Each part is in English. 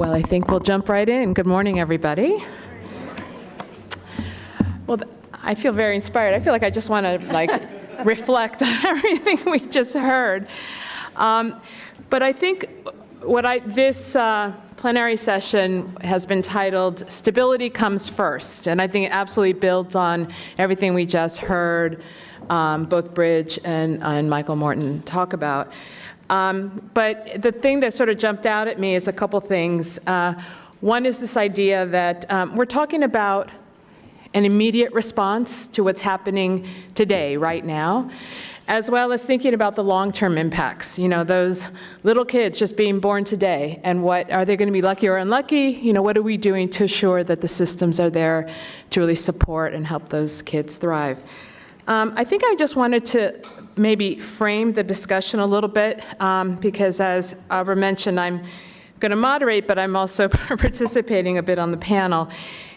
Well, I think we'll jump right in. Good morning, everybody. Well, I feel very inspired. I feel like I just want to reflect on everything we just heard. But I think this plenary session has been titled "Stability Comes First," and I think it absolutely builds on everything we just heard both Bridge and Michael Morton talk about. But the thing that sort of jumped out at me is a couple things. One is this idea that we're talking about an immediate response to what's happening today, right now, as well as thinking about the long-term impacts. You know, those little kids just being born today, and what are they going to be lucky or unlucky? You know, what are we doing to assure that the systems are there to really support and help those kids thrive? I think I just wanted to maybe frame the discussion a little bit, because as Aurora mentioned, I'm going to moderate, but I'm also participating a bit on the panel.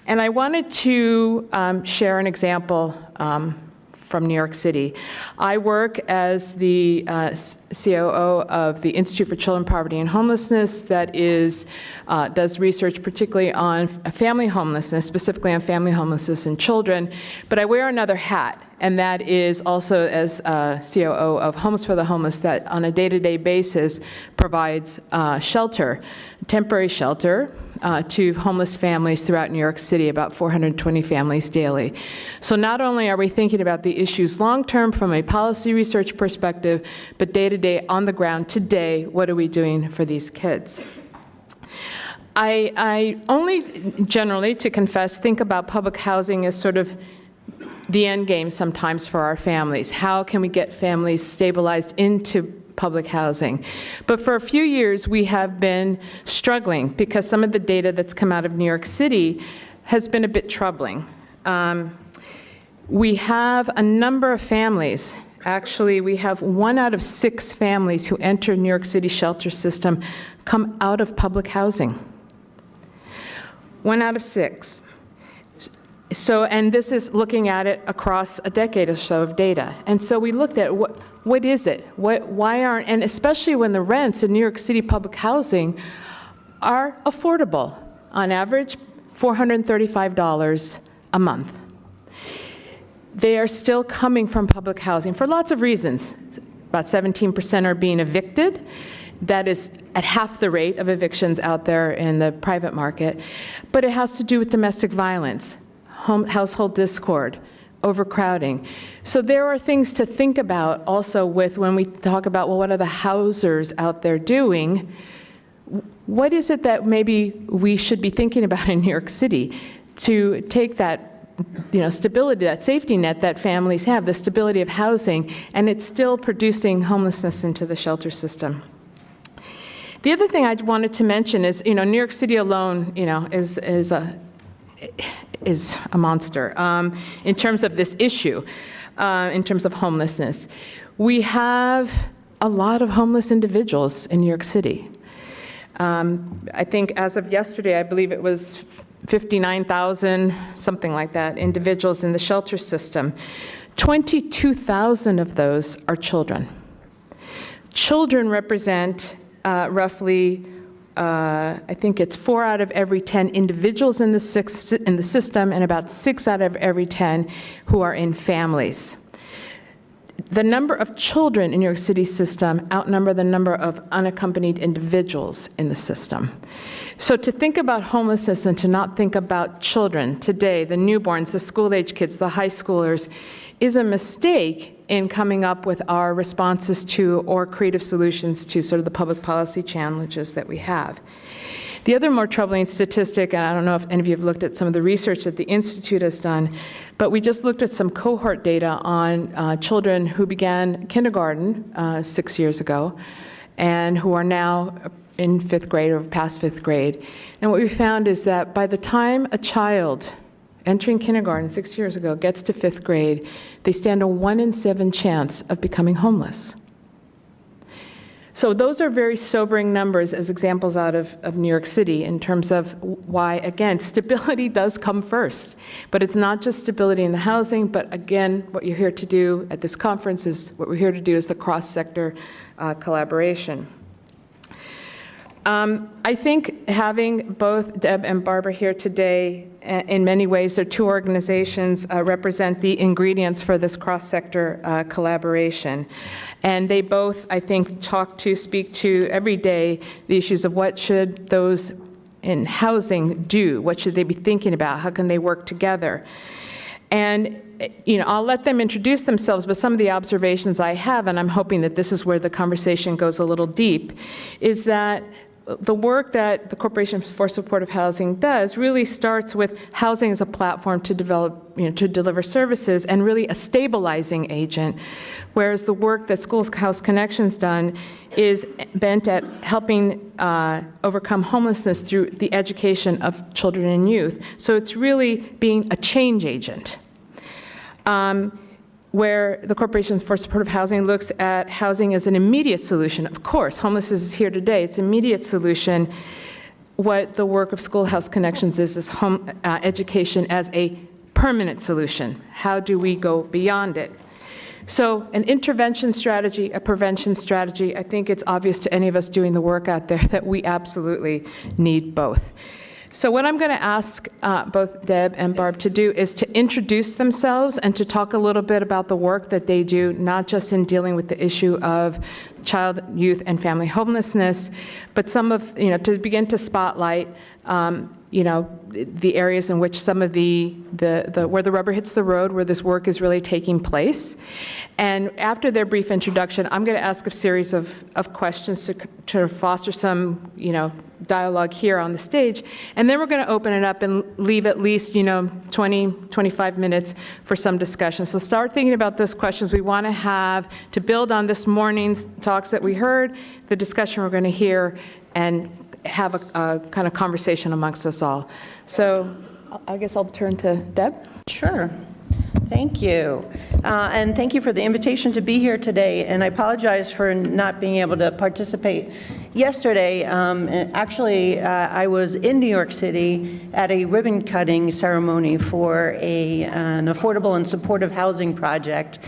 And I wanted to share an example from New York City. I work as the COO of the Institute for Children, Poverty, and Homelessness that does research particularly on family homelessness, specifically on family homelessness in children. But I wear another hat, and that is also as COO of Homes for the Homeless, that on a day-to-day basis provides shelter, temporary shelter, to homeless families throughout New York City, about 420 families daily. So not only are we thinking about the issues long-term from a policy research perspective, but day-to-day on the ground today, what are we doing for these kids? I only generally, to confess, think about public housing as sort of the end game sometimes for our families. How can we get families stabilized into public housing? But for a few years, we have been struggling because some of the data that's come out of New York City has been a bit troubling. We have a number of families. Actually, we have 1 out of 6 families who enter New York City shelter system come out of public housing. 1 out of 6. So, and this is looking at it across a decade or so of data. And so we looked at what is it? Why aren't, and especially when the rents in New York City public housing are affordable, on average $435 a month. They are still coming from public housing for lots of reasons. About 17% are being evicted. That is at half the rate of evictions out there in the private market. But it has to do with domestic violence, household discord, overcrowding. So there are things to think about also with when we talk about, well, what are the housers out there doing? What is it that maybe we should be thinking about in New York City to take that, stability, that safety net that families have, the stability of housing, and it's still producing homelessness into the shelter system? The other thing I wanted to mention is, New York City alone, is a monster in terms of this issue, in terms of homelessness. We have a lot of homeless individuals in New York City. I think as of yesterday, I believe it was 59,000, something like that, individuals in the shelter system. 22,000 of those are children. Children represent roughly I think it's 4 out of every 10 individuals in the system, and about 6 out of every 10 who are in families. The number of children in New York City system outnumber the number of unaccompanied individuals in the system. So to think about homelessness and to not think about children today, the newborns, the school-age kids, the high schoolers, is a mistake in coming up with our responses to or creative solutions to sort of the public policy challenges that we have. The other more troubling statistic, and I don't know if any of you have looked at some of the research that the Institute has done, but we just looked at some cohort data on children who began kindergarten 6 years ago and who are now in 5th grade or past 5th grade. And what we found is that by the time a child entering kindergarten 6 years ago gets to 5th grade, they stand a 1 in 7 chance of becoming homeless. So those are very sobering numbers as examples out of New York City in terms of why, again, stability does come first. But it's not just stability in the housing, but again, what you're here to do at this conference is, what we're here to do is the cross-sector collaboration. I think having both Deb and Barbara here today, in many ways, their two organizations represent the ingredients for this cross-sector collaboration. And they both, I think, speak to every day the issues of what should those in housing do? What should they be thinking about? How can they work together? And I'll let them introduce themselves, but some of the observations I have, and I'm hoping that this is where the conversation goes a little deep, is that the work that the Corporation for Supportive Housing does really starts with housing as a platform to develop, to deliver services and really a stabilizing agent, whereas the work that SchoolHouse Connections done is bent at helping overcome homelessness through the education of children and youth. So it's really being a change agent. Where the Corporation for Supportive Housing looks at housing as an immediate solution. Of course, homelessness is here today. It's an immediate solution. What the work of SchoolHouse Connections is home education as a permanent solution. How do we go beyond it? So an intervention strategy, a prevention strategy, I think it's obvious to any of us doing the work out there that we absolutely need both. So what I'm going to ask both Deb and Barb to do is to introduce themselves and to talk a little bit about the work that they do, not just in dealing with the issue of child, youth, and family homelessness, but some of, to begin to spotlight, the areas in which some of where the rubber hits the road, where this work is really taking place. And after their brief introduction, I'm going to ask a series of questions to foster some, dialogue here on the stage. And then we're going to open it up and leave at least, 20, 25 minutes for some discussion. So start thinking about those questions we want to have to build on this morning's talks that we heard, the discussion we're going to hear, and have a kind of conversation amongst us all. So I guess I'll turn to Deb. Sure. Thank you. And thank you for the invitation to be here today. And I apologize for not being able to participate yesterday. Actually, I was in New York City at a ribbon cutting ceremony for an affordable and supportive housing project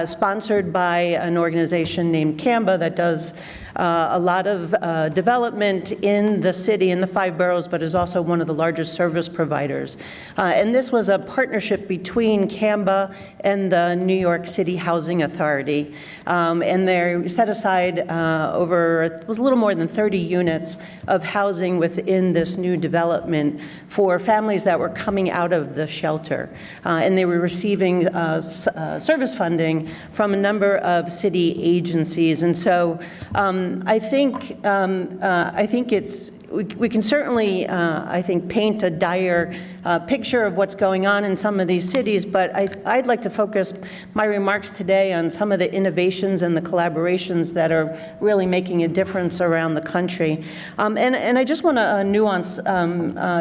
sponsored by an organization named CLPHA that does a lot of development in the city, in the 5 boroughs, but is also one of the largest service providers. And this was a partnership between CLPHA and the New York City Housing Authority. And they set aside it was a little more than 30 units of housing within this new development for families that were coming out of the shelter. And they were receiving service funding from a number of city agencies. And so I think we can certainly, I think, paint a dire picture of what's going on in some of these cities, but I'd like to focus my remarks today on some of the innovations and the collaborations that are really making a difference around the country. And I just want to nuance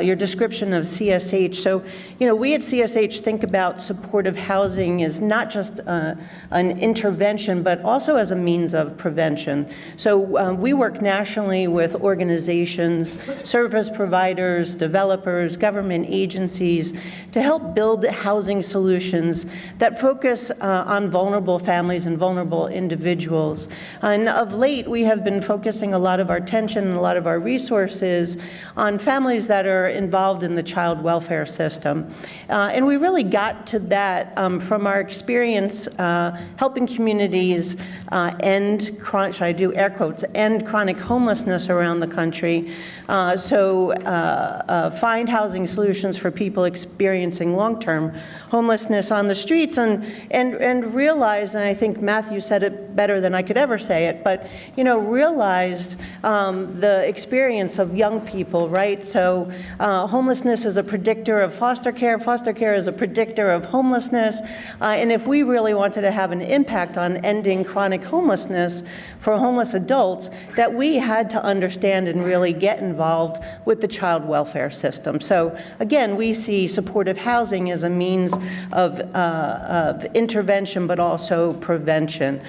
your description of CSH. So, we at CSH think about supportive housing as not just an intervention, but also as a means of prevention. So we work nationally with organizations, service providers, developers, government agencies to help build housing solutions that focus on vulnerable families and vulnerable individuals. And of late, we have been focusing a lot of our attention and a lot of our resources on families that are involved in the child welfare system. And we really got to that from our experience helping communities end, should I do air quotes, end chronic homelessness around the country. Find housing solutions for people experiencing long-term homelessness on the streets and realize, and I think Matthew said it better than I could ever say it, but realized the experience of young people, right? So homelessness is a predictor of foster care is a predictor of homelessness, and if we really wanted to have an impact on ending chronic homelessness for homeless adults, that we had to understand and really get involved with the child welfare system. So again, we see supportive housing as a means of intervention, but also prevention.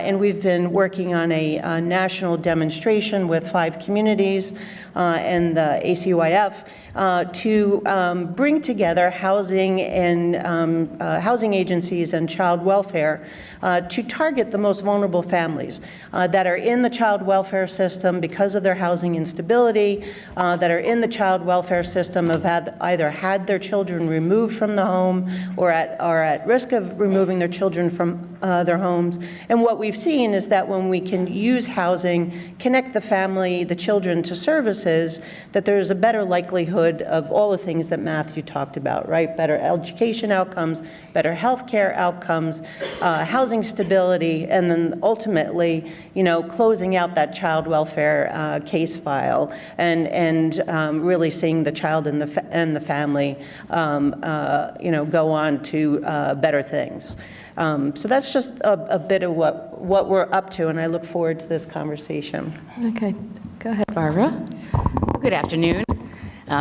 and we've been working on a national demonstration with 5 communities and the ACYF to bring together housing and housing agencies and child welfare to target the most vulnerable families that are in the child welfare system because of their housing instability, that are in the child welfare system, have either had their children removed from the home or are at risk of removing their children from their homes. And what we've seen is that when we can use housing, connect the family, the children to services, that there's a better likelihood of all the things that Matthew talked about, right? Better education outcomes, better healthcare outcomes, housing stability, and then ultimately, closing out that child welfare case file and really seeing the child and the family, go on to better things. So that's just a bit of what we're up to, and I look forward to this conversation. Okay, go ahead, Barbara. Good afternoon.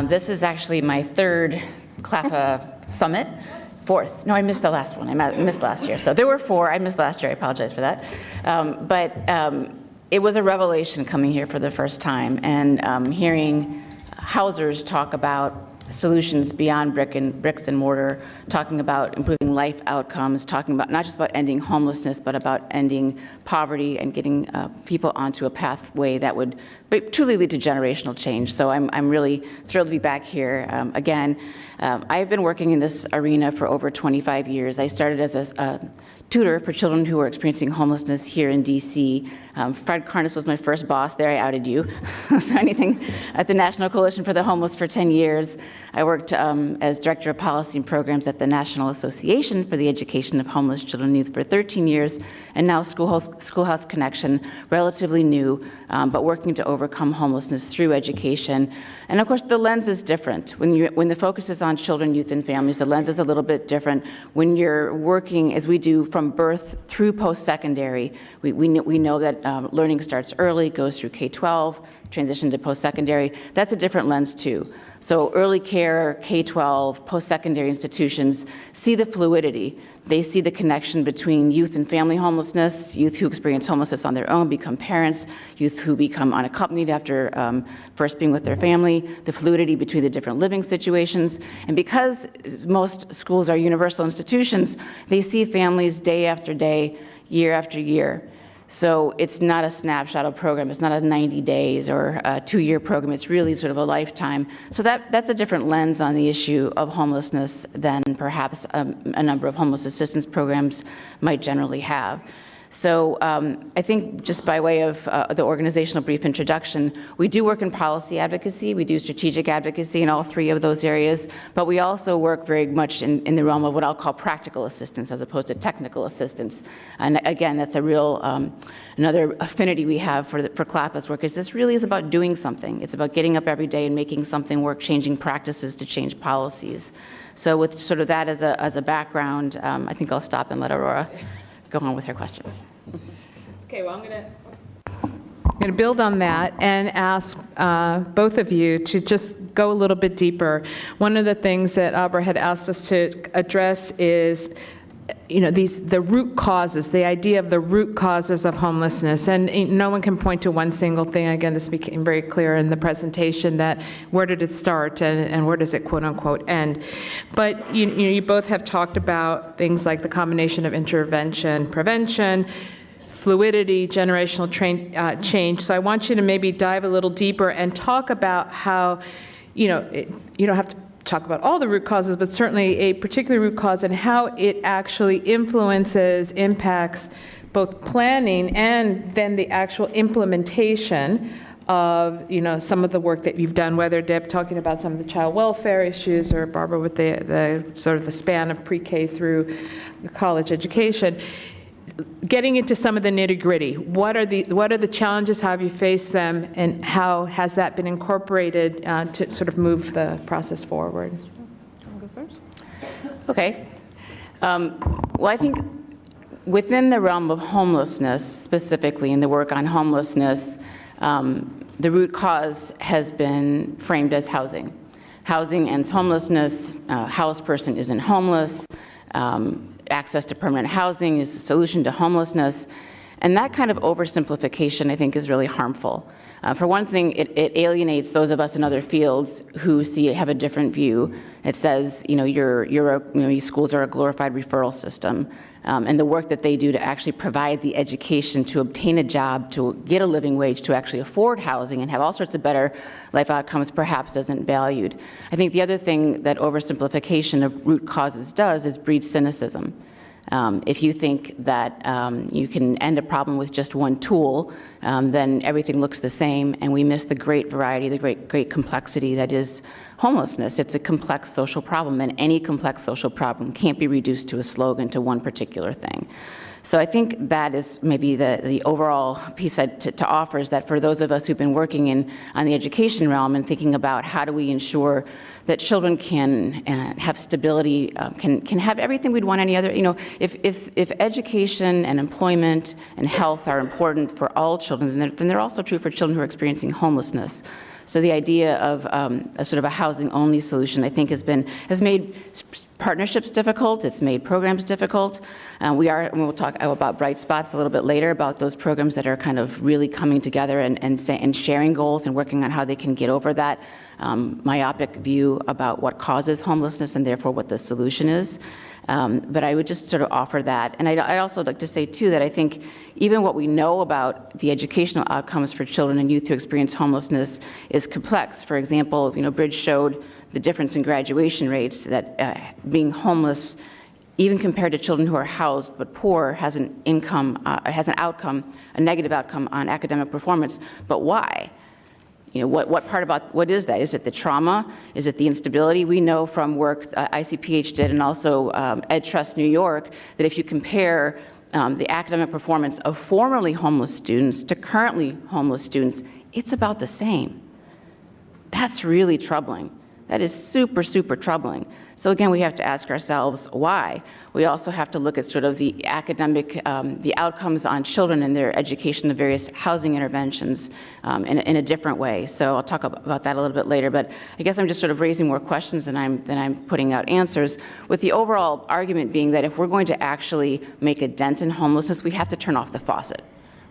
This is actually my 3rd CLPHA summit. 4th. No, I missed the last one. I missed last year. So there were 4. I missed last year. I apologize for that. But it was a revelation coming here for the first time and hearing housers talk about solutions beyond bricks and mortar, talking about improving life outcomes, talking about not just about ending homelessness, but about ending poverty and getting people onto a pathway that would truly lead to generational change. So I'm really thrilled to be back here again. I've been working in this arena for over 25 years. I started as a tutor for children who were experiencing homelessness here in DC. Fred Carnes was my first boss there. I outed you. So anything at the National Coalition for the Homeless for 10 years. I worked as Director of Policy and Programs at the National Association for the Education of Homeless Children and Youth for 13 years, and now Schoolhouse Connection, relatively new, but working to overcome homelessness through education. And of course, the lens is different. When the focus is on children, youth, and families, the lens is a little bit different. When you're working, as we do, from birth through post-secondary, we know that learning starts early, goes through K-12, transition to post-secondary. That's a different lens too. So early care, K-12, post-secondary institutions see the fluidity. They see the connection between youth and family homelessness, youth who experience homelessness on their own become parents, youth who become unaccompanied after first being with their family, the fluidity between the different living situations. And because most schools are universal institutions, they see families day after day, year after year. So it's not a snapshot of program. It's not a 90 days or a 2-year program. It's really sort of a lifetime. So that's a different lens on the issue of homelessness than perhaps a number of homeless assistance programs might generally have. So I think just by way of the organizational brief introduction, we do work in policy advocacy, we do strategic advocacy in all 3 of those areas, but we also work very much in the realm of what I'll call practical assistance as opposed to technical assistance. And again, that's a real, another affinity we have for CLPHA's work is this really is about doing something. It's about getting up every day and making something work, changing practices to change policies. So with sort of that as a background, I think I'll stop and let Aurora go on with her questions. Okay, well, I'm going to build on that and ask both of you to just go a little bit deeper. One of the things that Abra had asked us to address is the root causes, the idea of the root causes of homelessness. And no one can point to one single thing. Again, this became very clear in the presentation that where did it start and where does it quote unquote end. But you both have talked about things like the combination of intervention, prevention, fluidity, generational change. So I want you to maybe dive a little deeper and talk about how, you don't have to talk about all the root causes, but certainly a particular root cause and how it actually influences, impacts both planning and then the actual implementation of, some of the work that you've done, whether Deb talking about some of the child welfare issues or Barbara with the sort of the span of pre-K through college education. Getting into some of the nitty-gritty, what are the challenges? How have you faced them, and how has that been incorporated to sort of move the process forward? Do you want to go first? Okay. Well, I think within the realm of homelessness, specifically in the work on homelessness, the root cause has been framed as housing. Housing ends homelessness. House person isn't homeless. Access to permanent housing is the solution to homelessness. And that kind of oversimplification, I think, is really harmful. For one thing, it alienates those of us in other fields who have a different view. It says, these schools are a glorified referral system, and the work that they do to actually provide the education to obtain a job, to get a living wage, to actually afford housing and have all sorts of better life outcomes perhaps isn't valued. I think the other thing that oversimplification of root causes does is breed cynicism. If you think that you can end a problem with just one tool, then everything looks the same, and we miss the great variety, the great complexity that is homelessness. It's a complex social problem, and any complex social problem can't be reduced to a slogan, to one particular thing. So I think that is maybe the overall piece to offer, is that for those of us who've been working on the education realm and thinking about how do we ensure that children can have stability, can have everything we'd want any other, if education and employment and health are important for all children, then they're also true for children who are experiencing homelessness. So the idea of a sort of a housing-only solution, I think, has made partnerships difficult. It's made programs difficult. And we'll talk about bright spots a little bit later, about those programs that are kind of really coming together and sharing goals and working on how they can get over that myopic view about what causes homelessness and therefore what the solution is. But I would just sort of offer that. And I'd also like to say, too, that I think even what we know about the educational outcomes for children and youth who experience homelessness is complex. For example, Bridge showed the difference in graduation rates, that being homeless, even compared to children who are housed but poor, has a negative outcome on academic performance. But why? What is that? Is it the trauma? Is it the instability? We know from work ICPH did, and also Ed Trust New York, that if you compare the academic performance of formerly homeless students to currently homeless students, it's about the same. That's really troubling. That is super, super troubling. So again, we have to ask ourselves why. We also have to look at sort of the academic, the outcomes on children and their education, the various housing interventions in a different way. So I'll talk about that a little bit later, but I guess I'm just sort of raising more questions than I'm putting out answers, with the overall argument being that if we're going to actually make a dent in homelessness, we have to turn off the faucet.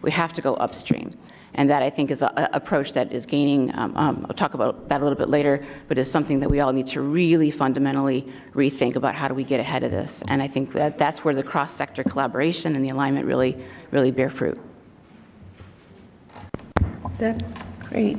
We have to go upstream. And that, I think, is an approach that is gaining, I'll talk about that a little bit later, but is something that we all need to really fundamentally rethink about how do we get ahead of this. And I think that that's where the cross-sector collaboration and the alignment really bear fruit. Great.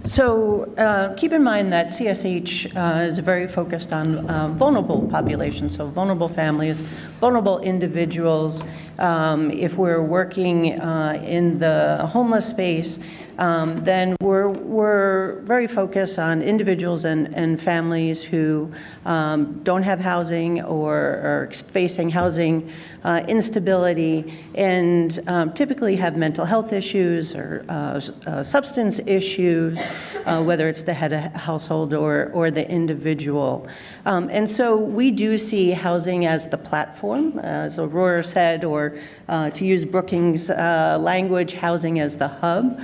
So keep in mind that CSH is very focused on vulnerable populations, so vulnerable families, vulnerable individuals. If we're working in the homeless space, then we're very focused on individuals and families who don't have housing or are facing housing instability, and typically have mental health issues or substance issues, whether it's the head of household or the individual. And so we do see housing as the platform, as Aurora said, or to use Brookings' language, housing as the hub.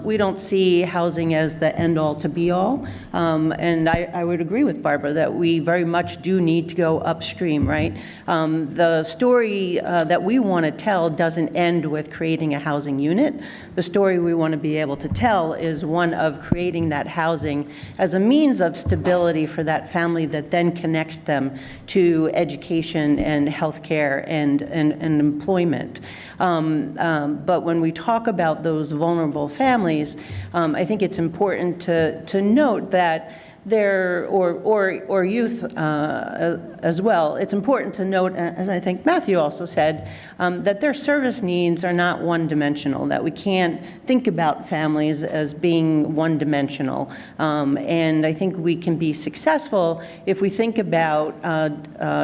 We don't see housing as the end-all to be-all. And I would agree with Barbara that we very much do need to go upstream, right? The story that we want to tell doesn't end with creating a housing unit. The story we want to be able to tell is one of creating that housing as a means of stability for that family that then connects them to education and healthcare and employment. But when we talk about those vulnerable families, I think it's important to note that or youth as well. It's important to note, as I think Matthew also said, that their service needs are not one-dimensional, that we can't think about families as being one-dimensional. And I think we can be successful if we think about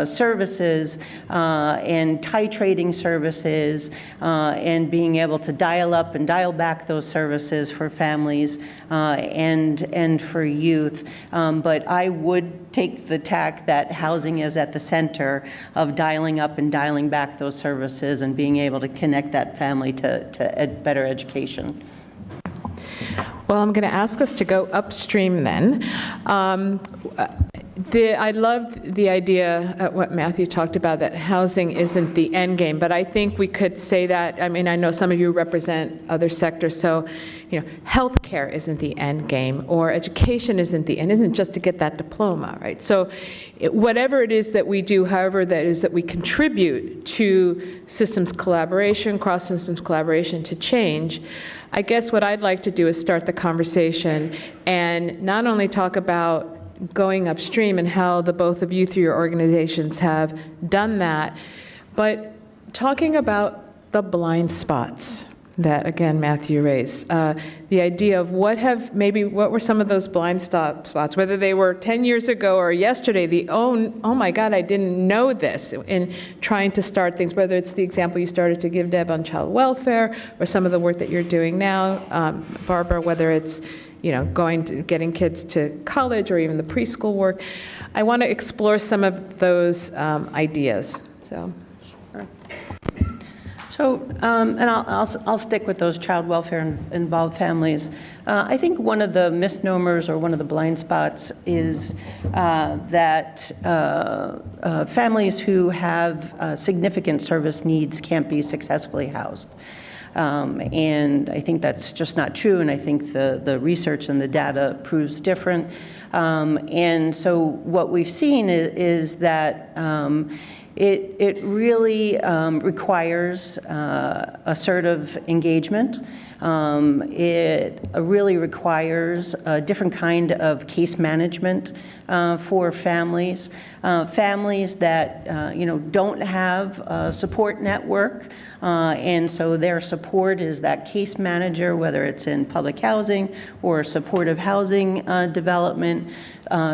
services and titrating services and being able to dial up and dial back those services for families and for youth. But I would take the tack that housing is at the center of dialing up and dialing back those services and being able to connect that family to better education. Well, I'm going to ask us to go upstream then. I loved the idea, what Matthew talked about, that housing isn't the end game, but I think we could say that, I mean, I know some of you represent other sectors, so, healthcare isn't the end game, or education isn't the end, isn't just to get that diploma, right? So whatever it is that we do, however that is that we contribute to systems collaboration, cross-systems collaboration to change, I guess what I'd like to do is start the conversation and not only talk about going upstream and how the both of you through your organizations have done that, but talking about the blind spots that, again, Matthew raised. The idea of what were some of those blind spots, whether they were 10 years ago or yesterday, oh my God, I didn't know this, in trying to start things, whether it's the example you started to give, Deb, on child welfare, or some of the work that you're doing now, Barbara, whether it's getting kids to college or even the preschool work. I want to explore some of those ideas. So, and I'll stick with those child welfare involved families. I think one of the misnomers or one of the blind spots is that families who have significant service needs can't be successfully housed. And I think that's just not true, and I think the research and the data proves different. And so what we've seen is that it really requires assertive engagement. It really requires a different kind of case management for families. Families that don't have a support network, and so their support is that case manager, whether it's in public housing or supportive housing development.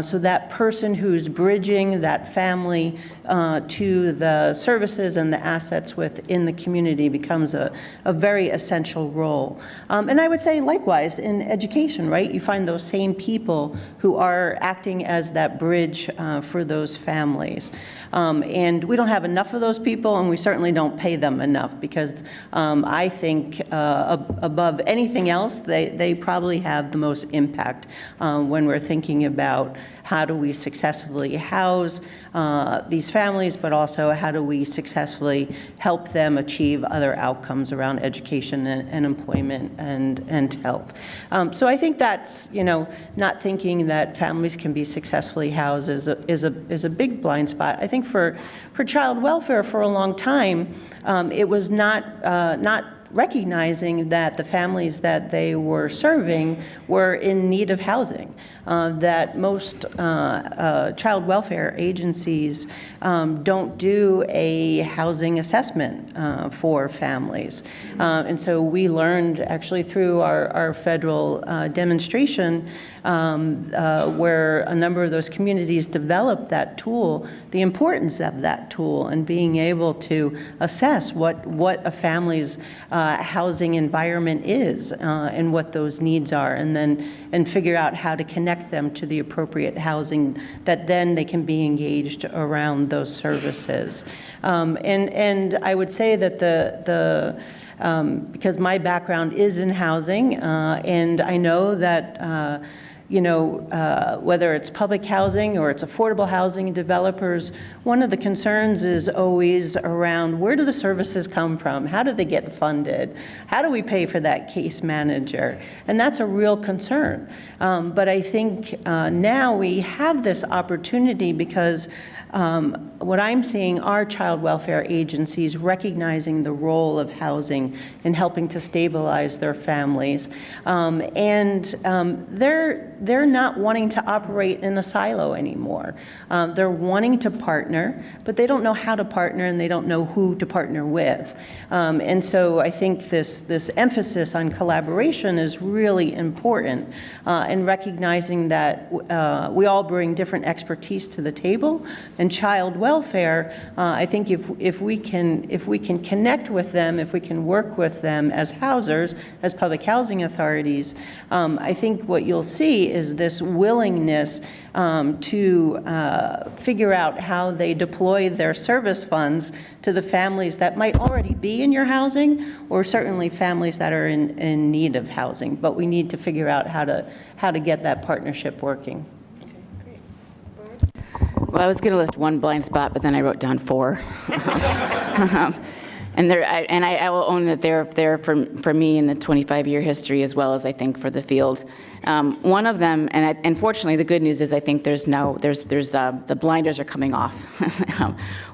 So that person who's bridging that family to the services and the assets within the community becomes a very essential role. And I would say likewise in education, right? You find those same people who are acting as that bridge for those families. And we don't have enough of those people, and we certainly don't pay them enough, because I think above anything else, they probably have the most impact when we're thinking about how do we successfully house these families, but also how do we successfully help them achieve other outcomes around education and employment and health. So I think that's, not thinking that families can be successfully housed is a big blind spot. I think for child welfare for a long time, it was not recognizing that the families that they were serving were in need of housing, that most child welfare agencies don't do a housing assessment for families. And so we learned actually through our federal demonstration where a number of those communities developed that tool, the importance of that tool and being able to assess what a family's housing environment is and what those needs are, and figure out how to connect them to the appropriate housing that then they can be engaged around those services. And I would say that because my background is in housing, and I know that whether it's public housing or it's affordable housing developers, one of the concerns is always around where do the services come from? How do they get funded? How do we pay for that case manager? And that's a real concern. But I think now we have this opportunity because what I'm seeing are child welfare agencies recognizing the role of housing in helping to stabilize their families. And they're not wanting to operate in a silo anymore. They're wanting to partner, but they don't know how to partner and they don't know who to partner with. And so I think this emphasis on collaboration is really important, and recognizing that we all bring different expertise to the table. And child welfare, I think if we can connect with them, if we can work with them as housers, as public housing authorities, I think what you'll see is this willingness to figure out how they deploy their service funds to the families that might already be in your housing, or certainly families that are in need of housing. But we need to figure out how to get that partnership working. Well, I was going to list one blind spot, but then I wrote down 4. And I will own that they're for me in the 25-year history, as well as I think for the field. One of them, and fortunately, the good news is I think there's the blinders are coming off.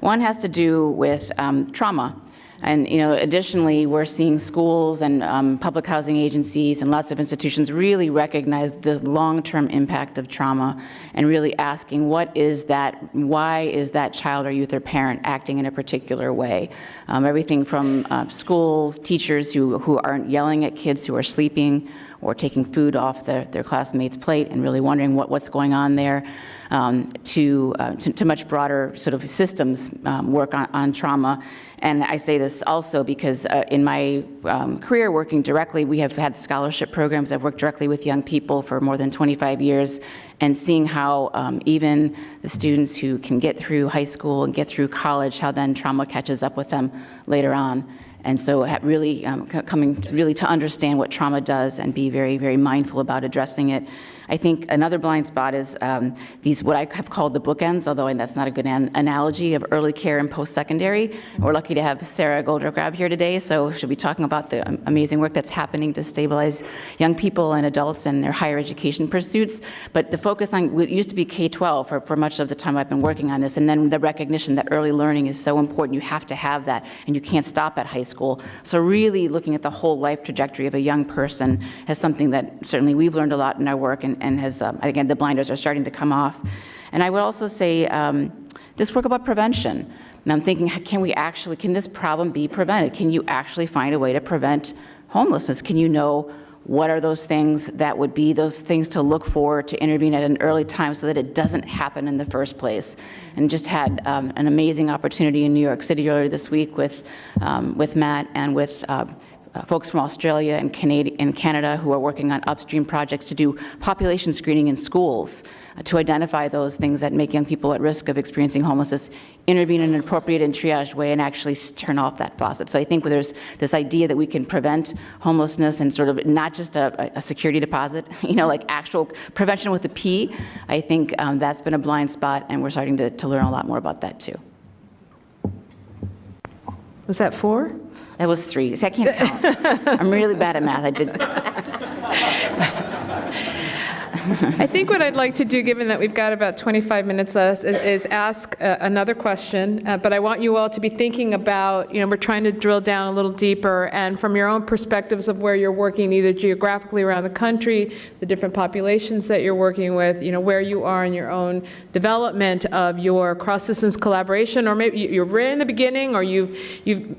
One has to do with trauma. And additionally, we're seeing schools and public housing agencies and lots of institutions really recognize the long-term impact of trauma and really asking why is that child or youth or parent acting in a particular way. Everything from schools, teachers who aren't yelling at kids who are sleeping or taking food off their classmates' plate and really wondering what's going on there, to much broader sort of systems work on trauma. And I say this also because in my career working directly, we have had scholarship programs. I've worked directly with young people for more than 25 years, and seeing how even the students who can get through high school and get through college, how then trauma catches up with them later on. And so really coming really to understand what trauma does and be very, very mindful about addressing it. I think another blind spot is these, what I have called the bookends, although that's not a good analogy, of early care and post-secondary. We're lucky to have Sarah Goldragrab here today, so she'll be talking about the amazing work that's happening to stabilize young people and adults and their higher education pursuits. But the focus on, it used to be K-12 for much of the time I've been working on this, and then the recognition that early learning is so important. You have to have that, and you can't stop at high school. So really looking at the whole life trajectory of a young person is something that certainly we've learned a lot in our work, and has, again, the blinders are starting to come off. And I would also say this work about prevention. And I'm thinking, can this problem be prevented? Can you actually find a way to prevent homelessness? Can you know what are those things that would be those things to look for, to intervene at an early time so that it doesn't happen in the first place? And just had an amazing opportunity in New York City earlier this week with Matt and with folks from Australia and Canada who are working on upstream projects to do population screening in schools to identify those things that make young people at risk of experiencing homelessness, intervene in an appropriate and triaged way, and actually turn off that faucet. So I think there's this idea that we can prevent homelessness and sort of not just a security deposit, like actual prevention with a P. I think that's been a blind spot, and we're starting to learn a lot more about that too. Was that 4? That was 3. See, I can't count. I'm really bad at math. I did. I think what I'd like to do, given that we've got about 25 minutes left, is ask another question. But I want you all to be thinking about, we're trying to drill down a little deeper, and from your own perspectives of where you're working, either geographically around the country, the different populations that you're working with, where you are in your own development of your cross-systems collaboration, or maybe you're in the beginning, or you've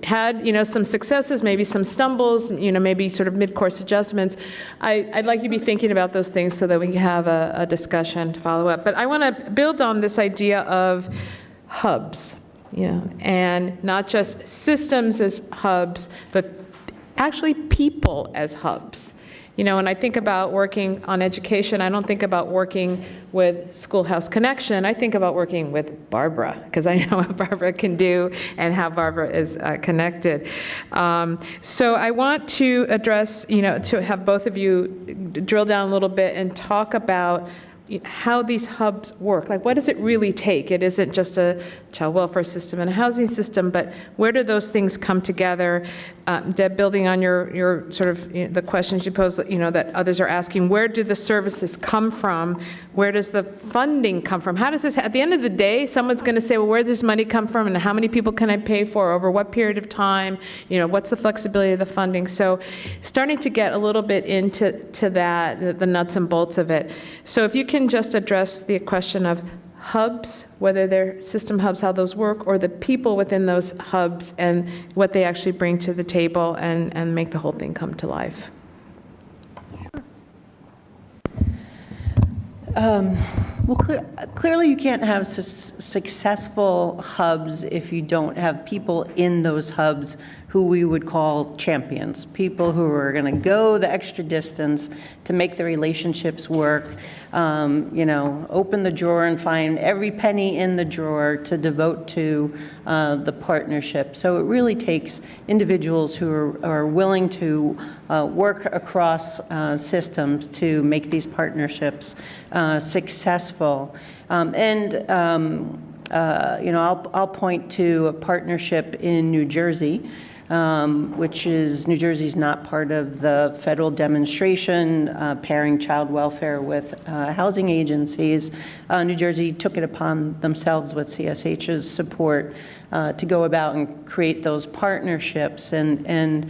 had, some successes, maybe some stumbles, maybe sort of mid-course adjustments. I'd like you to be thinking about those things so that we can have a discussion to follow up. But I want to build on this idea of hubs, and not just systems as hubs, but actually people as hubs. When I think about working on education, I don't think about working with SchoolHouse Connection. I think about working with Barbara, because I know what Barbara can do and how Barbara is connected. So I want to address, to have both of you drill down a little bit and talk about how these hubs work. Like, what does it really take? It isn't just a child welfare system and a housing system, but where do those things come together? Deb, building on your sort of the questions you posed, that others are asking, where do the services come from? Where does the funding come from? How does this, at the end of the day, someone's going to say, well, where does money come from, and how many people can I pay for over what period of time? What's the flexibility of the funding? So starting to get a little bit into that, the nuts and bolts of it. So if you can just address the question of hubs, whether they're system hubs, how those work, or the people within those hubs and what they actually bring to the table and make the whole thing come to life. Well, clearly you can't have successful hubs if you don't have people in those hubs who we would call champions, people who are going to go the extra distance to make the relationships work, open the drawer and find every penny in the drawer to devote to the partnership. So it really takes individuals who are willing to work across systems to make these partnerships successful. I'll point to a partnership in New Jersey, which is, New Jersey's not part of the federal demonstration pairing child welfare with housing agencies. New Jersey took it upon themselves with CSH's support to go about and create those partnerships. And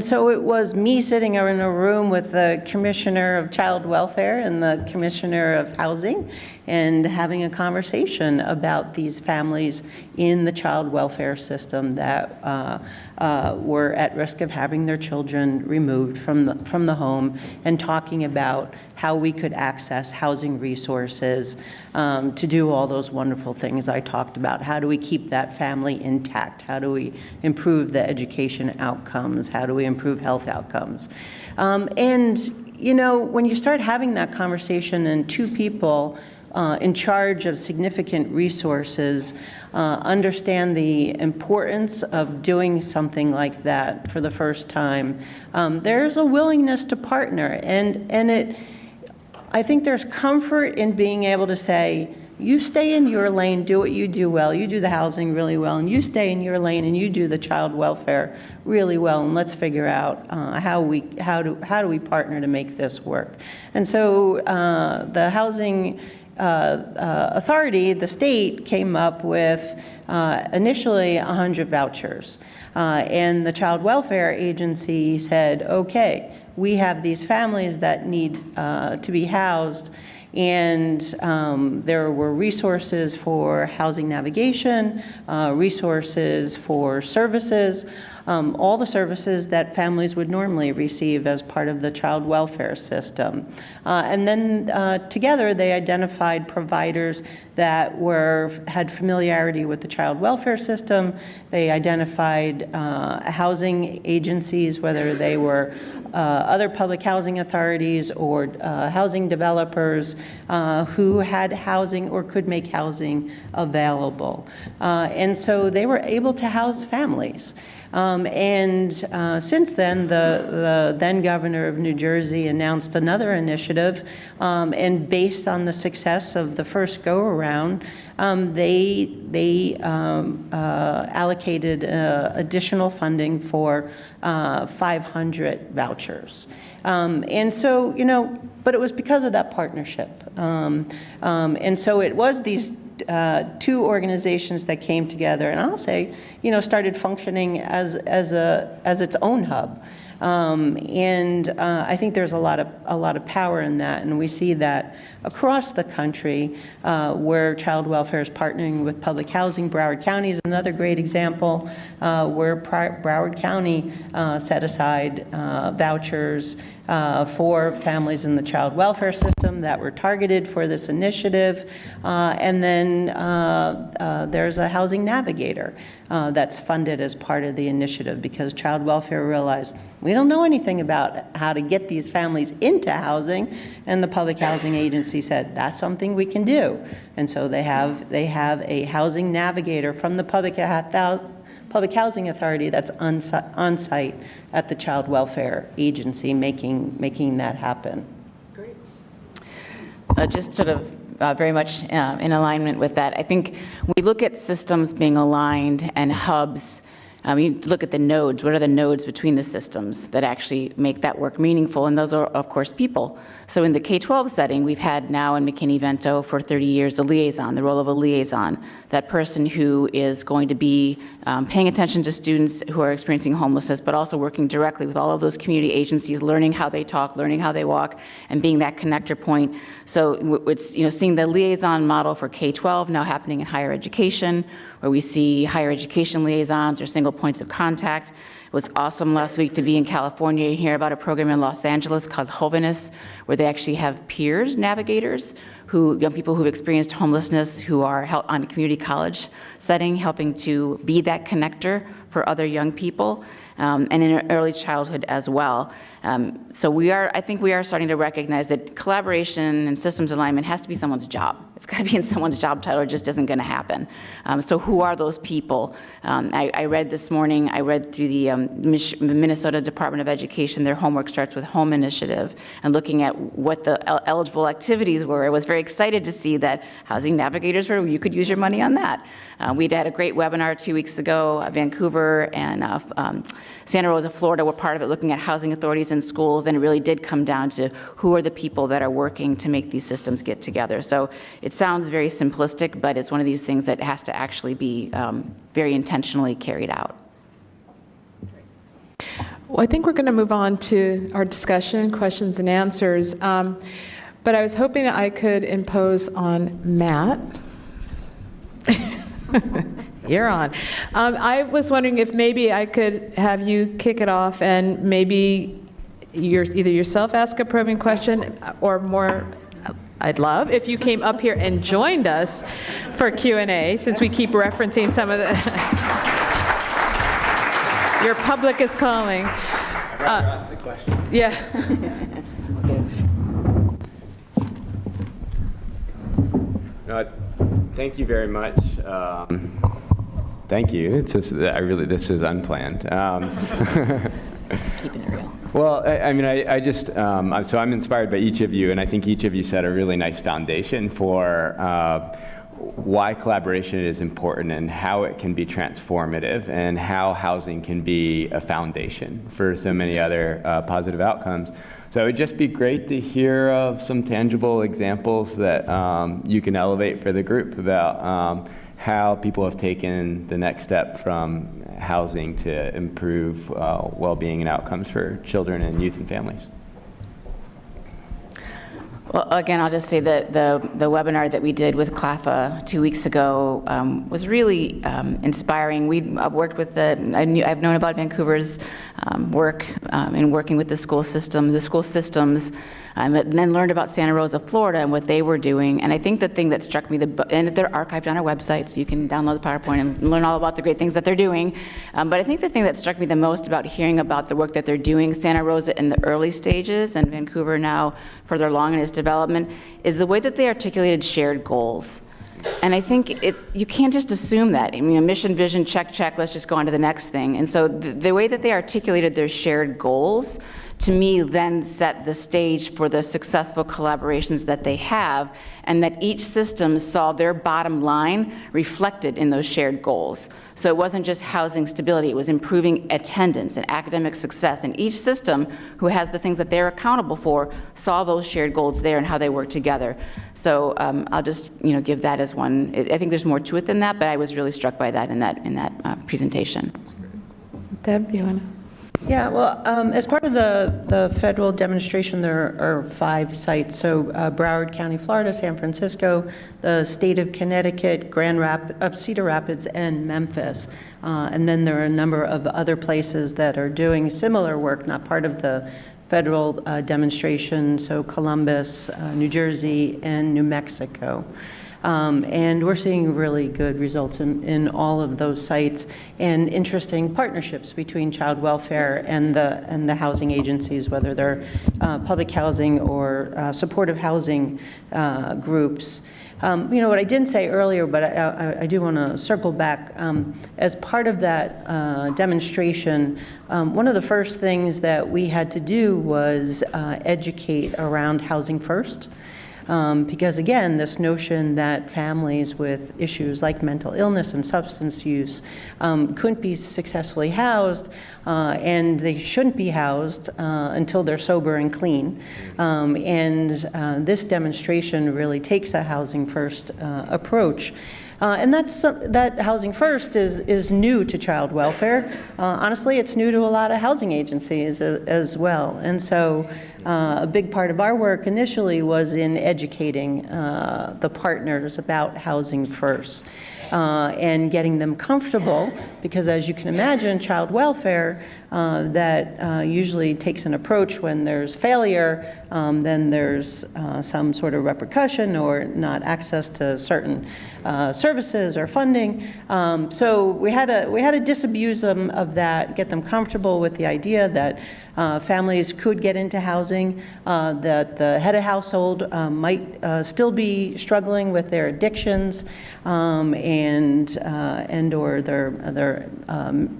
so it was me sitting in a room with the Commissioner of Child Welfare and the Commissioner of Housing and having a conversation about these families in the child welfare system that were at risk of having their children removed from the home, and talking about how we could access housing resources to do all those wonderful things I talked about. How do we keep that family intact? How do we improve the education outcomes? How do we improve health outcomes? When you start having that conversation and two people in charge of significant resources understand the importance of doing something like that for the first time, there's a willingness to partner. I think there's comfort in being able to say, you stay in your lane, do what you do well, you do the housing really well, and you stay in your lane and you do the child welfare really well, and let's figure out how do we partner to make this work. And so the housing authority, the state, came up with initially 100 vouchers. And the child welfare agency said, okay, we have these families that need to be housed, and there were resources for housing navigation, resources for services, all the services that families would normally receive as part of the child welfare system. And then together they identified providers that had familiarity with the child welfare system. They identified housing agencies, whether they were other public housing authorities or housing developers who had housing or could make housing available. And so they were able to house families. Since then, the then governor of New Jersey announced another initiative, and based on the success of the first go-around, they allocated additional funding for 500 vouchers. And so, but it was because of that partnership. And so it was these two organizations that came together, and I'll say, started functioning as its own hub. I think there's a lot of power in that, and we see that across the country where child welfare is partnering with public housing. Broward County is another great example where Broward County set aside vouchers for families in the child welfare system that were targeted for this initiative. And then there's a housing navigator that's funded as part of the initiative, because child welfare realized we don't know anything about how to get these families into housing, and the public housing agency said that's something we can do. And so they have a housing navigator from the Public Housing Authority that's on site at the Child Welfare Agency making that happen. Great. Just sort of very much in alignment with that, I think we look at systems being aligned and hubs. You look at the nodes. What are the nodes between the systems that actually make that work meaningful? And those are, of course, people. So in the K-12 setting, we've had now in McKinney-Vento for 30 years a liaison, the role of a liaison, that person who is going to be paying attention to students who are experiencing homelessness, but also working directly with all of those community agencies, learning how they talk, learning how they walk, and being that connector point. So it's, seeing the liaison model for K-12 now happening in higher education, where we see higher education liaisons or single points of contact. It was awesome last week to be in California and hear about a program in Los Angeles called Homelessness, where they actually have peers navigators, young people who've experienced homelessness, who are on a community college setting, helping to be that connector for other young people, and in early childhood as well. So I think we are starting to recognize that collaboration and systems alignment has to be someone's job. It's got to be in someone's job title, or it just isn't going to happen. So who are those people? I read this morning, I read through the Minnesota Department of Education, their homework starts with home initiative, and looking at what the eligible activities were. I was very excited to see that housing navigators you could use your money on that. We'd had a great webinar 2 weeks ago. Vancouver and Santa Rosa, Florida were part of it, looking at housing authorities in schools, and it really did come down to who are the people that are working to make these systems get together. So it sounds very simplistic, but it's one of these things that has to actually be very intentionally carried out. Well, I think we're going to move on to our discussion, questions and answers. But I was hoping I could impose on Matt. You're on. I was wondering if maybe I could have you kick it off, and maybe either yourself ask a probing question, or more, I'd love if you came up here and joined us for Q&A, since we keep referencing some of the... Your public is calling. I'd rather ask the question. Yeah. Thank you very much. Thank you. This is unplanned. Keeping it real. Well, I just, so I'm inspired by each of you, and I think each of you set a really nice foundation for why collaboration is important and how it can be transformative, and how housing can be a foundation for so many other positive outcomes. So it would just be great to hear of some tangible examples that you can elevate for the group about how people have taken the next step from housing to improve well-being and outcomes for children and youth and families. Well, again, I'll just say that the webinar that we did with CLPHA 2 weeks ago was really inspiring. I've worked with I've known about Vancouver's work in working with the school systems, and then learned about Santa Rosa, Florida, and what they were doing. And I think the thing that struck me, and they're archived on our website, so you can download the PowerPoint and learn all about the great things that they're doing. But I think the thing that struck me the most about hearing about the work that they're doing, Santa Rosa in the early stages, and Vancouver now further along in its development, is the way that they articulated shared goals. And I think you can't just assume that. I mean, a mission, vision, check, let's just go on to the next thing. And so the way that they articulated their shared goals, to me, then set the stage for the successful collaborations that they have, and that each system saw their bottom line reflected in those shared goals. So it wasn't just housing stability, it was improving attendance and academic success. And each system who has the things that they're accountable for saw those shared goals there and how they work together. So I'll just give that as one. I think there's more to it than that, but I was really struck by that in that presentation. Deb, you want to? Yeah, well, as part of the federal demonstration, there are 5 sites. So Broward County, Florida, San Francisco, the state of Connecticut, Cedar Rapids, and Memphis. And then there are a number of other places that are doing similar work, not part of the federal demonstration, so Columbus, New Jersey, and New Mexico. And we're seeing really good results in all of those sites, and interesting partnerships between child welfare and the housing agencies, whether they're public housing or supportive housing groups. What I didn't say earlier, but I do want to circle back. As part of that demonstration, one of the first things that we had to do was educate around housing first. Because again, this notion that families with issues like mental illness and substance use couldn't be successfully housed, and they shouldn't be housed until they're sober and clean. And this demonstration really takes a housing first approach. And that housing first is new to child welfare. Honestly, it's new to a lot of housing agencies as well. And so a big part of our work initially was in educating the partners about housing first. and getting them comfortable, because as you can imagine, child welfare that usually takes an approach when there's failure, then there's some sort of repercussion or not access to certain services or funding. So we had to disabuse them of that, get them comfortable with the idea that families could get into housing, that the head of household might still be struggling with their addictions and or their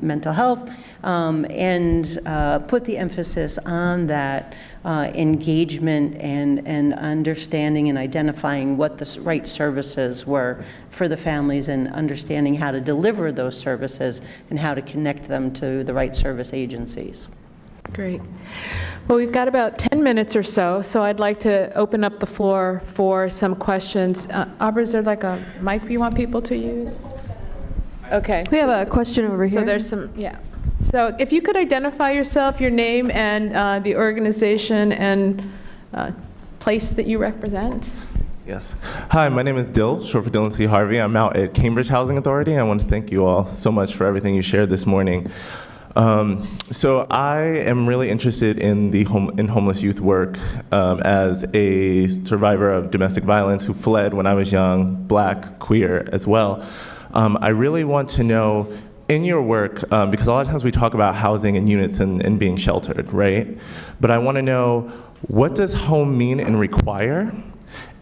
mental health, and put the emphasis on that engagement and understanding and identifying what the right services were for the families, and understanding how to deliver those services and how to connect them to the right service agencies. Great. Well, we've got about 10 minutes or so, so I'd like to open up the floor for some questions. Aubrey, is there like a mic you want people to use? Okay. We have a question over here. So there's some, yeah. So if you could identify yourself, your name, and the organization and place that you represent. Yes. Hi, my name is Dill, short for Dylan C. Harvey. I'm out at Cambridge Housing Authority. I want to thank you all so much for everything you shared this morning. So I am really interested in homeless youth work as a survivor of domestic violence who fled when I was young, Black, queer as well. I really want to know, in your work, because a lot of times we talk about housing and units and being sheltered, right? But I want to know, what does home mean and require?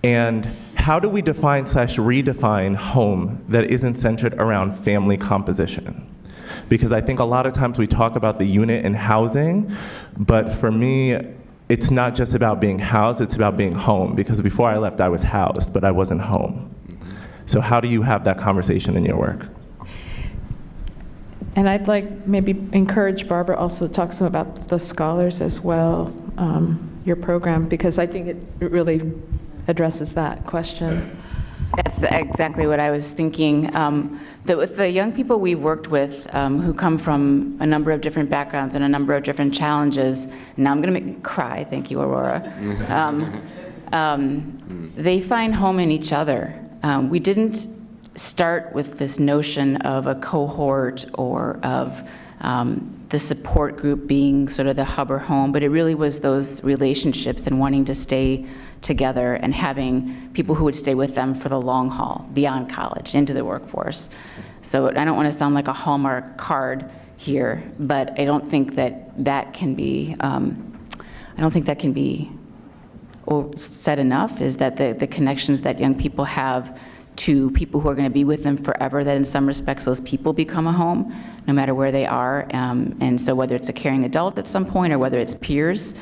And how do we define/redefine home that isn't centered around family composition? Because I think a lot of times we talk about the unit and housing, but for me, it's not just about being housed, it's about being home. Because before I left, I was housed, but I wasn't home. So how do you have that conversation in your work? And I'd like maybe encourage Barbara also to talk some about the scholars as well, your program, because I think it really addresses that question. That's exactly what I was thinking. That with the young people we worked with who come from a number of different backgrounds and a number of different challenges, now I'm going to make you cry, thank you, Aurora. They find home in each other. We didn't start with this notion of a cohort or of the support group being sort of the hub or home, but it really was those relationships and wanting to stay together and having people who would stay with them for the long haul, beyond college, into the workforce. So I don't want to sound like a Hallmark card here, but I don't think that can be, said enough, is that the connections that young people have to people who are going to be with them forever, that in some respects those people become a home, no matter where they are. And so whether it's a caring adult at some point or whether it's peers,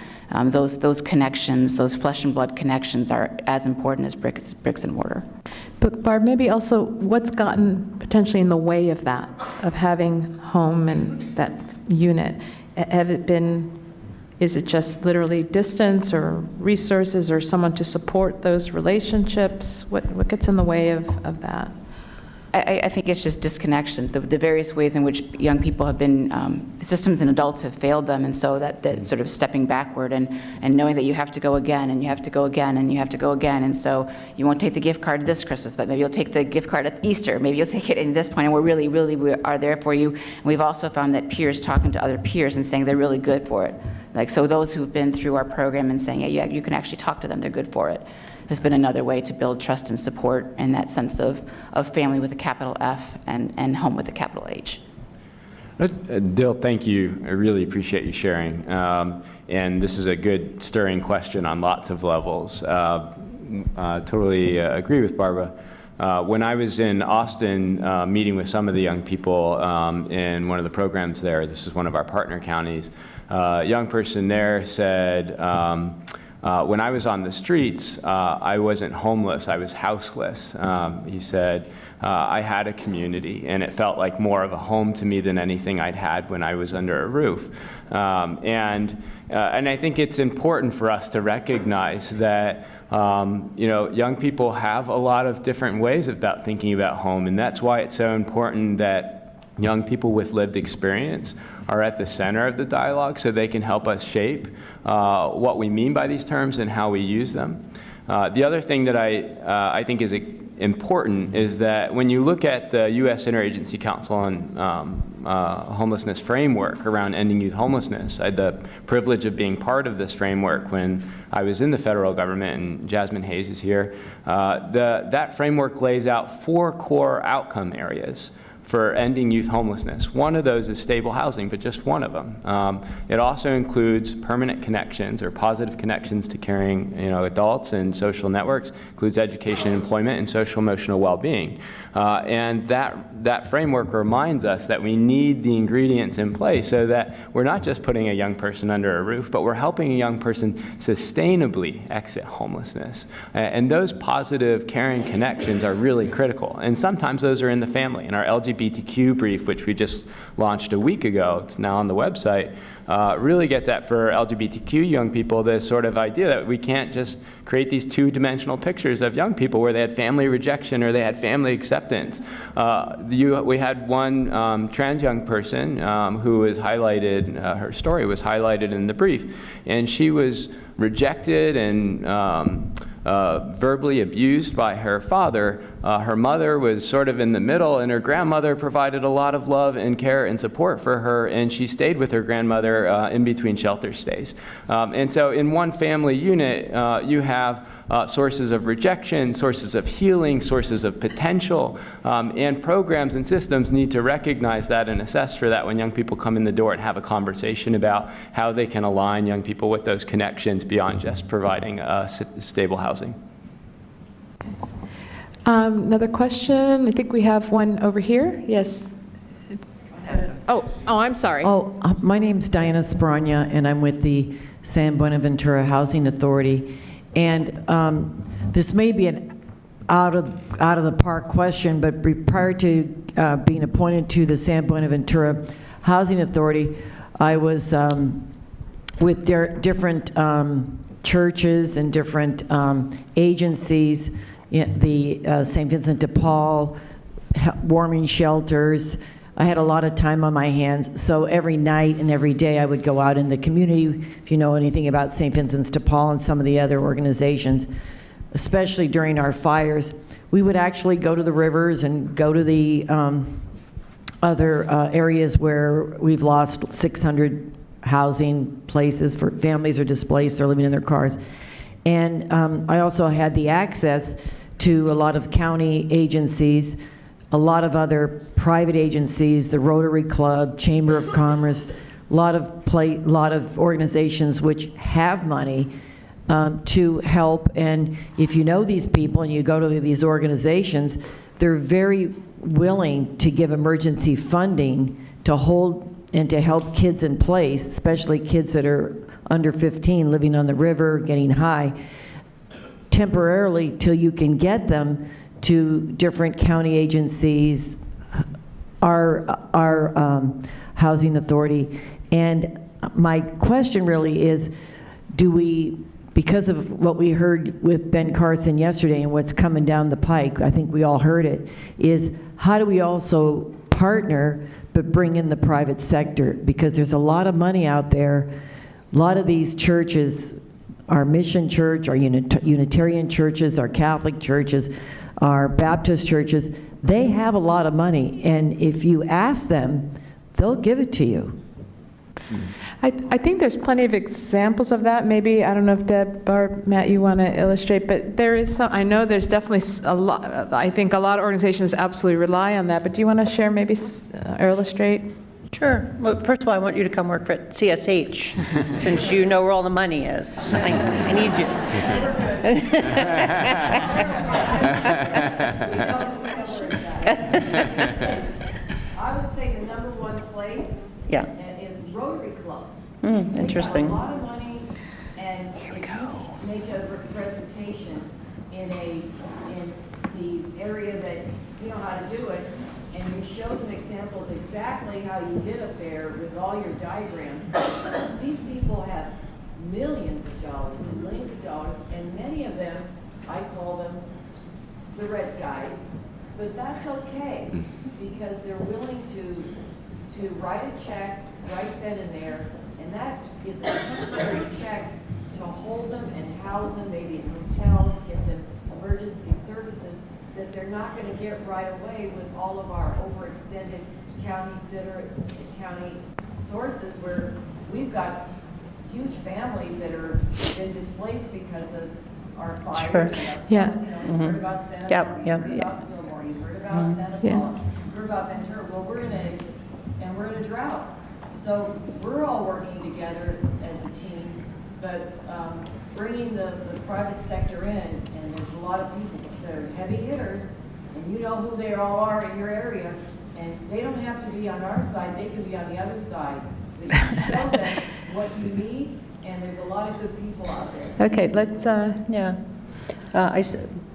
those connections, those flesh and blood connections are as important as bricks and mortar. But Barb, maybe also what's gotten potentially in the way of that, of having home and that unit? Is it just literally distance or resources or someone to support those relationships? What gets in the way of that? I think it's just disconnections, the various ways in which young people have been, systems and adults have failed them, and so that sort of stepping backward and knowing that you have to go again, and you have to go again, and you have to go again, and so you won't take the gift card this Christmas, but maybe you'll take the gift card at Easter, maybe you'll take it at this point, and we are there for you. And we've also found that peers talking to other peers and saying they're really good for it. Like, so those who've been through our program and saying, yeah, you can actually talk to them, they're good for it, has been another way to build trust and support and that sense of family with a capital F and home with a capital H. Dill, thank you. I really appreciate you sharing. And this is a good stirring question on lots of levels. Totally agree with Barbara. When I was in Austin meeting with some of the young people in one of the programs there, this is one of our partner counties, a young person there said, when I was on the streets, I wasn't homeless, I was houseless. He said, I had a community, and it felt like more of a home to me than anything I'd had when I was under a roof. And I think it's important for us to recognize that young people have a lot of different ways about thinking about home, and that's why it's so important that young people with lived experience are at the center of the dialogue, so they can help us shape what we mean by these terms and how we use them. The other thing that I think is important is that when you look at the U.S. Interagency Council on Homelessness framework around ending youth homelessness, I had the privilege of being part of this framework when I was in the federal government, and Jasmine Hayes is here. That framework lays out 4 core outcome areas for ending youth homelessness. One of those is stable housing, but just one of them. It also includes permanent connections or positive connections to caring adults and social networks, includes education, employment, and social emotional well-being. And that framework reminds us that we need the ingredients in place so that we're not just putting a young person under a roof, but we're helping a young person sustainably exit homelessness. And those positive caring connections are really critical. And sometimes those are in the family. In our LGBTQ brief, which we just launched a week ago, it's now on the website, really gets at, for LGBTQ young people, this sort of idea that we can't just create these two-dimensional pictures of young people where they had family rejection or they had family acceptance. We had one trans young person who was highlighted, her story was highlighted in the brief, and she was rejected and verbally abused by her father. Her mother was sort of in the middle, and her grandmother provided a lot of love and care and support for her, and she stayed with her grandmother in between shelter stays. And so in one family unit, you have sources of rejection, sources of healing, sources of potential, and programs and systems need to recognize that and assess for that when young people come in the door and have a conversation about how they can align young people with those connections beyond just providing stable housing. Another question? I think we have one over here. Yes. Oh, I'm sorry. My name's Diana Speragna, and I'm with the San Buenaventura Housing Authority. And this may be an out of the park question, but prior to being appointed to the San Buenaventura Housing Authority, I was with different churches and different agencies, the St. Vincent de Paul, warming shelters. I had a lot of time on my hands, so every night and every day I would go out in the community. If you know anything about St. Vincent de Paul and some of the other organizations, especially during our fires, we would actually go to the rivers and go to the other areas where we've lost 600 housing places for families are displaced, they're living in their cars. And I also had the access to a lot of county agencies, a lot of other private agencies, the Rotary Club, Chamber of Commerce, a lot of organizations which have money to help. And if you know these people and you go to these organizations, they're very willing to give emergency funding to hold and to help kids in place, especially kids that are under 15 living on the river, getting high, temporarily till you can get them to different county agencies, our housing authority. And my question really is, do we, because of what we heard with Ben Carson yesterday and what's coming down the pike, I think we all heard it, is how do we also partner but bring in the private sector? Because there's a lot of money out there. A lot of these churches, our Mission Church, our Unitarian churches, our Catholic churches, our Baptist churches, they have a lot of money, and if you ask them, they'll give it to you. I think there's plenty of examples of that. Maybe, I don't know if Deb or Matt, you want to illustrate, but there is some, I know there's definitely a lot, I think a lot of organizations absolutely rely on that, but do you want to share maybe or illustrate? Sure. Well, first of all, I want you to come work for CSH, since you know where all the money is. I need you. I would say the number one place Yeah. is Rotary Clubs. Interesting. They got a lot of money, and if you make a presentation in the area that you know how to do it, and you show them examples exactly how you did up there with all your diagrams. These people have millions of dollars and millions of dollars, and many of them, I call them the red guys, but that's okay, because they're willing to write a check right then and there, and that is a temporary check to hold them and house them, maybe in hotels, give them emergency services that they're not going to get right away with all of our overextended county sitters and county sources, where we've got huge families that are been displaced because of our fires. Sure. And our Yeah. floods. You know, you've heard about Santa Yep, Barbara, yep. you've heard about Fillmore, you've heard about Santa Yeah. Paula, you've heard about Ventura. Well, we're in a drought. So we're all working together as a team, but bringing the private sector in, and there's a lot of people that are heavy hitters, and you know who they all are in your area, and they don't have to be on our side, they can be on the other side. But you show them what you need, and there's a lot of good people out there. Okay, let's, Yeah.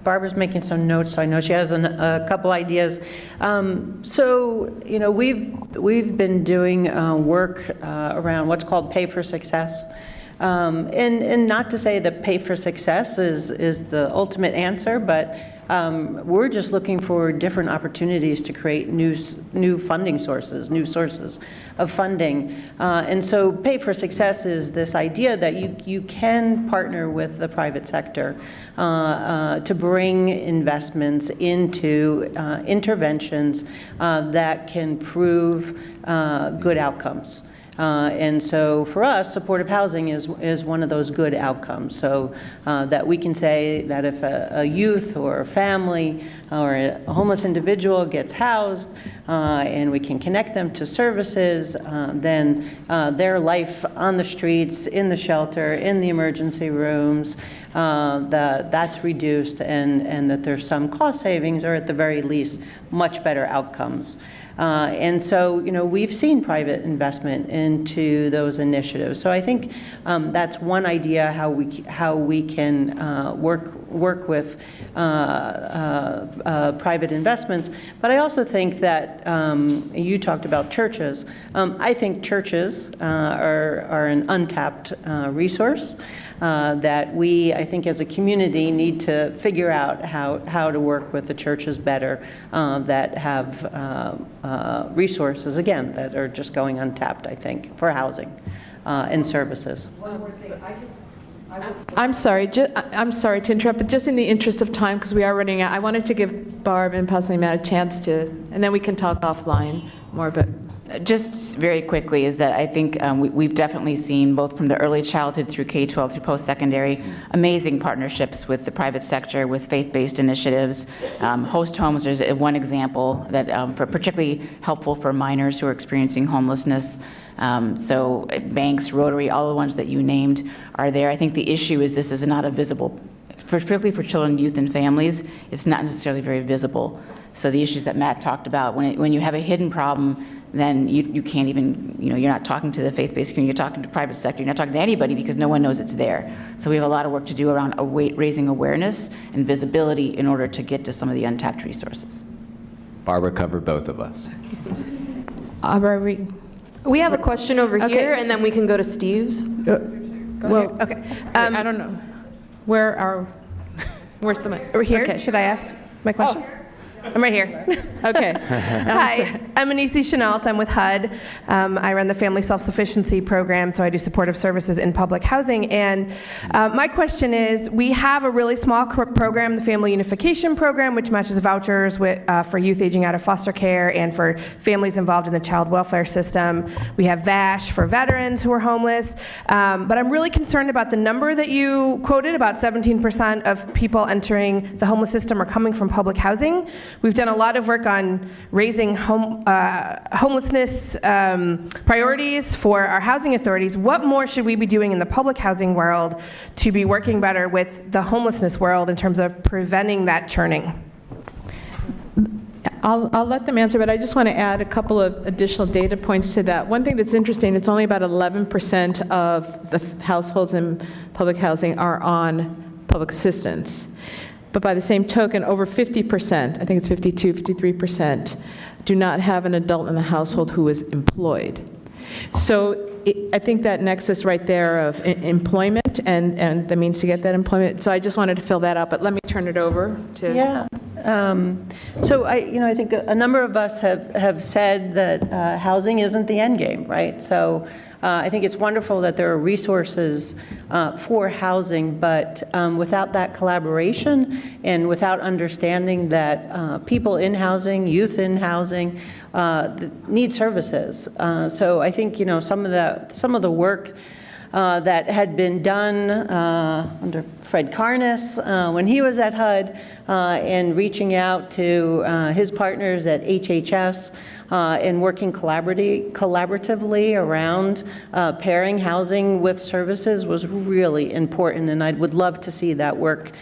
Barbara's making some notes, so I know she has a couple ideas. So, you know, we've been doing work around what's called pay for success. And not to say that pay for success is the ultimate answer, but we're just looking for different opportunities to create new funding sources, new sources of funding. And so pay for success is this idea that you can partner with the private sector to bring investments into interventions that can prove good outcomes. And so for us, supportive housing is one of those good outcomes. So that we can say that if a youth or a family or a homeless individual gets housed and we can connect them to services, then their life on the streets, in the shelter, in the emergency rooms, that's reduced, and that there's some cost savings, or at the very least, much better outcomes. And so, you know, we've seen private investment into those initiatives. So I think that's one idea how we can work with private investments. But I also think that you talked about churches. I think churches are an untapped resource. That we, I think, as a community, need to figure out how to work with the churches better that have resources, again, that are just going untapped, I think, for housing and services. One more thing, I'm sorry, I'm sorry to interrupt, but just in the interest of time, because we are running out, I wanted to give Barb and possibly Matt a chance to, and then we can talk offline more, but. Just very quickly is that I think we've definitely seen, both from the early childhood through K-12 through post-secondary, amazing partnerships with the private sector, with faith-based initiatives. Host homes is one example that for particularly helpful for minors who are experiencing homelessness. So banks, Rotary, all the ones that you named are there. I think the issue is this is not a visible, particularly for children, youth, and families, it's not necessarily very visible. So the issues that Matt talked about, when you have a hidden problem, then you can't even, you know, you're not talking to the faith-based community, you're talking to private sector, you're not talking to anybody because no one knows it's there. So we have a lot of work to do around raising awareness and visibility in order to get to some of the untapped resources. Barbara covered both of us. We have a question over Okay. here, and then we can go to Steve's. Well, Okay. I don't know. Where's the mic? Over here, Okay. should I ask my question? I'm right here. Okay. Hi, I'm Anisi Chenault. I'm with HUD. I run the Family Self-Sufficiency Program, so I do supportive services in public housing. And my question is, we have a really small program, the Family Unification Program, which matches vouchers for youth aging out of foster care and for families involved in the child welfare system. We have VASH for veterans who are homeless. But I'm really concerned about the number that you quoted, about 17% of people entering the homeless system are coming from public housing. We've done a lot of work on raising homelessness priorities for our housing authorities. What more should we be doing in the public housing world to be working better with the homelessness world in terms of preventing that churning? I'll let them answer, but I just want to add a couple of additional data points to that. One thing that's interesting, it's only about 11% of the households in public housing are on public assistance. But by the same token, over 50%, I think it's 52, 53%, do not have an adult in the household who is employed. So I think that nexus right there of employment and the means to get that employment. So I just wanted to fill that up, but let me turn it over to. Yeah, So I think a number of us have said that housing isn't the end game, right? So I think it's wonderful that there are resources for housing, but without that collaboration and without understanding that people in housing, youth in housing, need services. So I think some of the work that had been done under Fred Carness when he was at HUD and reaching out to his partners at HHS and working collaboratively around pairing housing with services was really important, and I would love to see that work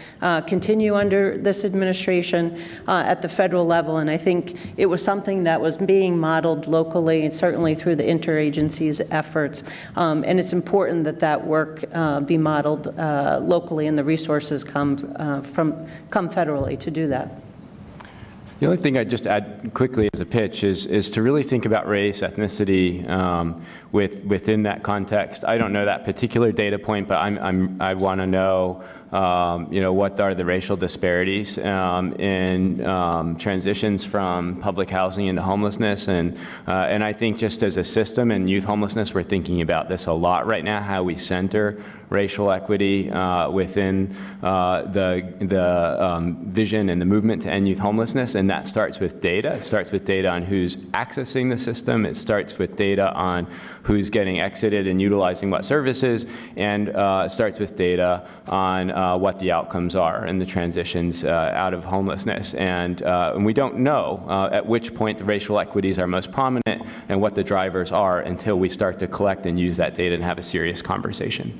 continue under this administration at the federal level. And I think it was something that was being modeled locally, and certainly through the interagency's efforts. And it's important that that work be modeled locally, and the resources come federally to do that. The only thing I'd just add quickly as a pitch is to really think about race, ethnicity within that context. I don't know that particular data point, but I want to know what are the racial disparities in transitions from public housing into homelessness, and I think just as a system in youth homelessness, we're thinking about this a lot right now, how we center racial equity within the vision and the movement to end youth homelessness, and that starts with data. It starts with data on who's accessing the system. It starts with data on who's getting exited and utilizing what services, and it starts with data on what the outcomes are and the transitions out of homelessness. And we don't know at which point the racial equities are most prominent and what the drivers are until we start to collect and use that data and have a serious conversation.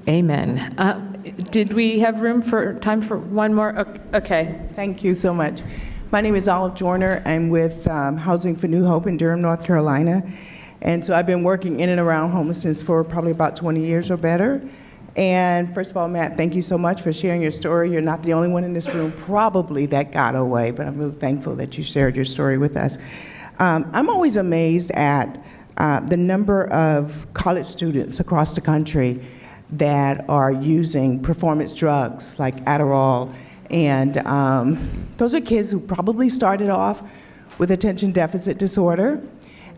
Amen. Did we have time for one more? Okay. Thank you so much. My name is Olive Joyner. I'm with Housing for New Hope in Durham, North Carolina. And so I've been working in and around homelessness for probably about 20 years or better. And first of all, Matt, thank you so much for sharing your story. You're not the only one in this room probably that got away, but I'm really thankful that you shared your story with us. I'm always amazed at the number of college students across the country that are using performance drugs like Adderall. And those are kids who probably started off with attention deficit disorder,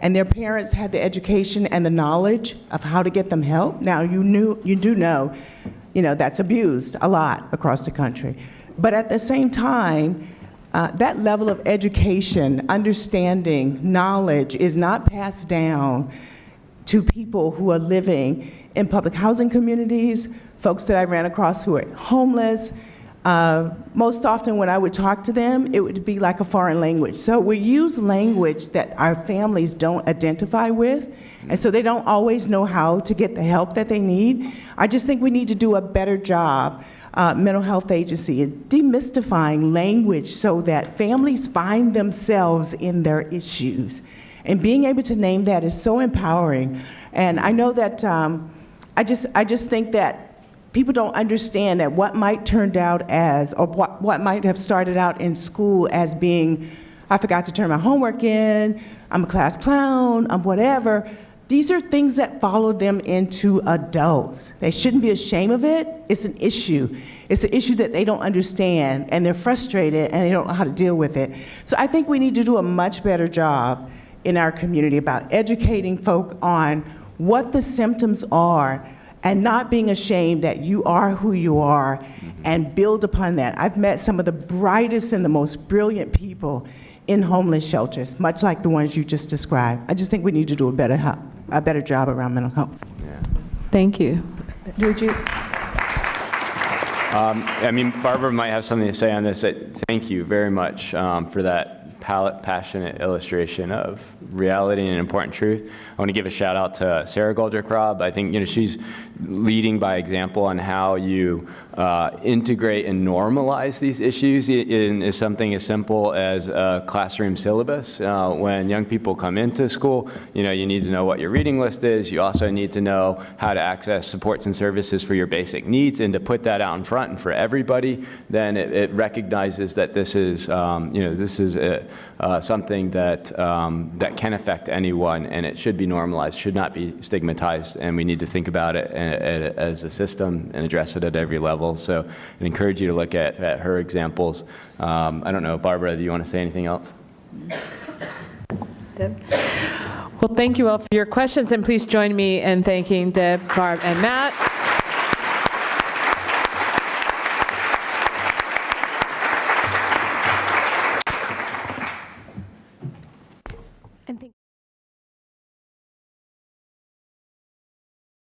and their parents had the education and the knowledge of how to get them help. Now, you do know, that's abused a lot across the country. But at the same time, that level of education, understanding, knowledge is not passed down to people who are living in public housing communities, folks that I ran across who are homeless. Most often when I would talk to them, it would be like a foreign language. So we use language that our families don't identify with, and so they don't always know how to get the help that they need. I just think we need to do a better job, mental health agency, in demystifying language so that families find themselves in their issues. And being able to name that is so empowering. And I know that I just think that people don't understand that what might turned out as, or what might have started out in school as being, I forgot to turn my homework in, I'm a class clown, I'm whatever. These are things that follow them into adults. They shouldn't be ashamed of it. It's an issue. It's an issue that they don't understand, and they're frustrated, and they don't know how to deal with it. So I think we need to do a much better job in our community about educating folk on what the symptoms are, and not being ashamed that you are who you are, and build upon that. I've met some of the brightest and the most brilliant people in homeless shelters, much like the ones you just described. I just think we need to do a better job around mental health. Yeah. Thank you. Would you? Barbara might have something to say on this. Thank you very much for that passionate illustration of reality and important truth. I want to give a shout out to Sarah Goldrick-Robb. I think she's leading by example on how you integrate and normalize these issues in something as simple as a classroom syllabus. When young people come into school, you need to know what your reading list is. You also need to know how to access supports and services for your basic needs, and to put that out in front and for everybody, then it recognizes that this is something that can affect anyone, and it should be normalized, should not be stigmatized, and we need to think about it as a system and address it at every level. So I encourage you to look at her examples. I don't know, Barbara, do you want to say anything else? Well, thank you all for your questions, and please join me in thanking Deb, Barb, and Matt.